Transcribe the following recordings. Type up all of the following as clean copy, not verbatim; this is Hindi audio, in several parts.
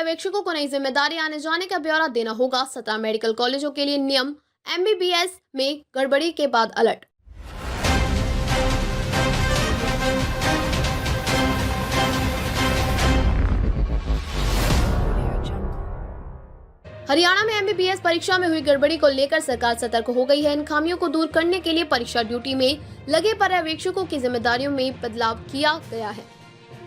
पर्यवेक्षकों को नई जिम्मेदारी आने जाने का ब्यौरा देना होगा। 17 मेडिकल कॉलेजों के लिए नियम, एमबीबीएस में गड़बड़ी के बाद अलर्ट। हरियाणा में एमबीबीएस परीक्षा में हुई गड़बड़ी को लेकर सरकार सतर्क हो गई है। इन खामियों को दूर करने के लिए परीक्षा ड्यूटी में लगे पर्यवेक्षकों की जिम्मेदारियों में बदलाव किया गया है।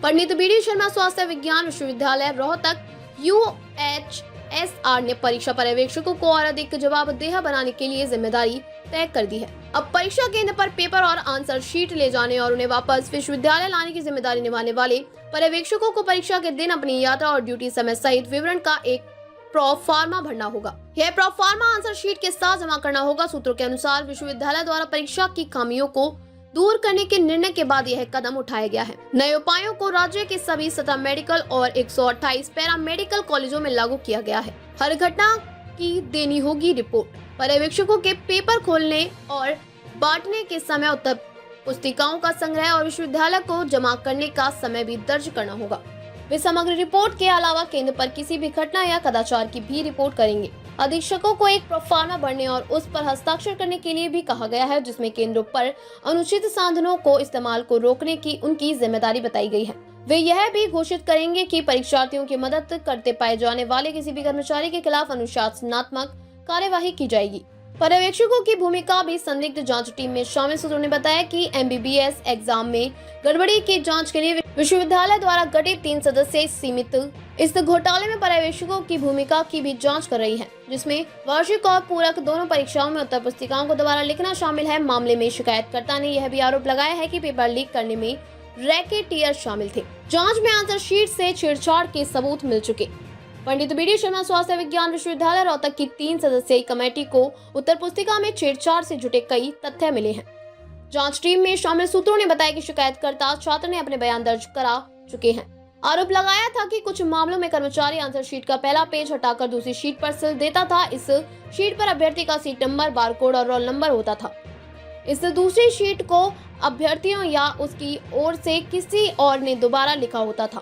पंडित बीडी शर्मा स्वास्थ्य विज्ञान विश्वविद्यालय रोहतक यूएचएसआर ने परीक्षा पर्यवेक्षकों को और अधिक जवाबदेह बनाने के लिए जिम्मेदारी तय कर दी है। अब परीक्षा केंद्र पर पेपर और आंसर शीट ले जाने और उन्हें वापस विश्वविद्यालय लाने की जिम्मेदारी निभाने वाले पर्यवेक्षकों को परीक्षा के दिन अपनी यात्रा और ड्यूटी समय सहित विवरण का एक प्रोफार्मा भरना होगा। यह प्रोफार्मा आंसर शीट के साथ जमा करना होगा। सूत्रों के अनुसार विश्वविद्यालय द्वारा परीक्षा की खामियों को दूर करने के निर्णय के बाद यह कदम उठाया गया है। नए उपायों को राज्य के सभी 17 मेडिकल और 128 पैरा मेडिकल कॉलेजों में लागू किया गया है। हर घटना की देनी होगी रिपोर्ट। पर्यवेक्षकों के पेपर खोलने और बांटने के समय उत्तर पुस्तिकाओं का संग्रह और विश्वविद्यालय को जमा करने का समय भी दर्ज करना होगा। वे समग्र रिपोर्ट के अलावा केंद्र पर किसी भी घटना या कदाचार की भी रिपोर्ट करेंगे। अधीक्षकों को एक प्रोफार्मा भरने और उस पर हस्ताक्षर करने के लिए भी कहा गया है, जिसमें केंद्रों पर अनुचित साधनों को इस्तेमाल को रोकने की उनकी जिम्मेदारी बताई गई है। वे यह भी घोषित करेंगे कि परीक्षार्थियों की मदद करते पाए जाने वाले किसी भी कर्मचारी के खिलाफ अनुशासनात्मक कार्यवाही की जाएगी। पर्यवेक्षकों की भूमिका भी संदिग्ध जांच टीम में शामिल। सूत्रों ने बताया कि एमबीबीएस एग्जाम में गड़बड़ी की जांच के लिए विश्वविद्यालय द्वारा गठित 3 सदस्यीय समिति इस घोटाले में पर्यवेक्षकों की भूमिका की भी जांच कर रही है, जिसमें वार्षिक और पूरक दोनों परीक्षाओं में उत्तर पुस्तिकाओं को दोबारा लिखना शामिल है। मामले में शिकायतकर्ता ने यह भी आरोप लगाया है कि पेपर लीक करने में रैकेटियर शामिल थे। जाँच में आंसर शीट से छेड़छाड़ के सबूत मिल चुके। पंडित बीडी शर्मा स्वास्थ्य विज्ञान विश्वविद्यालय रोहतक की 3 सदस्यीय कमेटी को उत्तर पुस्तिका में छेड़छाड़ से जुटे कई तथ्य मिले हैं। जांच टीम में शामिल सूत्रों ने बताया कि शिकायतकर्ता छात्र ने अपने बयान दर्ज करा चुके हैं। आरोप लगाया था कि कुछ मामलों में कर्मचारी आंसर शीट का पहला पेज हटाकर दूसरी शीट पर सिल देता था। इस शीट पर अभ्यर्थी का सीट नंबर, बारकोड और रोल नंबर होता था। इस दूसरी शीट को अभ्यर्थियों या उसकी ओर से किसी और ने दोबारा लिखा होता था।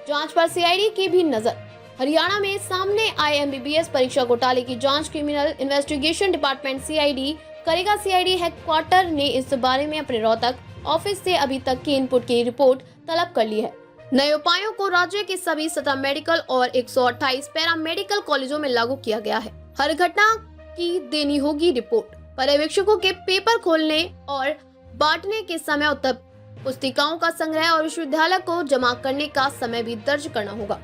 जाँच पर सीआईडी की भी नजर। हरियाणा में सामने आए एमबीबीएस परीक्षा घोटाले की जांच क्रिमिनल इन्वेस्टिगेशन डिपार्टमेंट सीआईडी करेगा। सीआईडी हेडक्वार्टर ने इस बारे में अपने रोहतक ऑफिस से अभी तक की इनपुट की रिपोर्ट तलब कर ली है। नए उपायों को राज्य के सभी 17 मेडिकल और 128 पैरा मेडिकल कॉलेजों में लागू किया गया है। हर घटना की देनी होगी रिपोर्ट। पर्यवेक्षकों के पेपर खोलने और बांटने के समय उत्तर पुस्तिकाओं का संग्रह और विश्वविद्यालय को जमा करने का समय भी दर्ज करना होगा।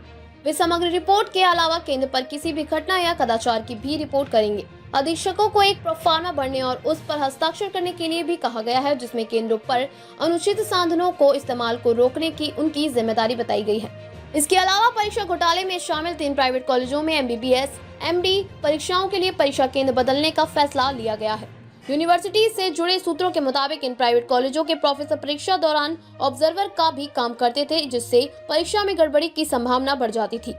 वे समग्र रिपोर्ट के अलावा केंद्र पर किसी भी घटना या कदाचार की भी रिपोर्ट करेंगे। अधीक्षकों को एक प्रोफार्मा भरने और उस पर हस्ताक्षर करने के लिए भी कहा गया है, जिसमें केंद्रों पर अनुचित साधनों को इस्तेमाल को रोकने की उनकी जिम्मेदारी बताई गई है। इसके अलावा परीक्षा घोटाले में शामिल 3 प्राइवेट कॉलेजों में एमबीबीएस एमडी परीक्षाओं के लिए परीक्षा केंद्र बदलने का फैसला लिया गया है। यूनिवर्सिटी से जुड़े सूत्रों के मुताबिक इन प्राइवेट कॉलेजों के प्रोफेसर परीक्षा दौरान ऑब्जर्वर का भी काम करते थे, जिससे परीक्षा में गड़बड़ी की संभावना बढ़ जाती थी।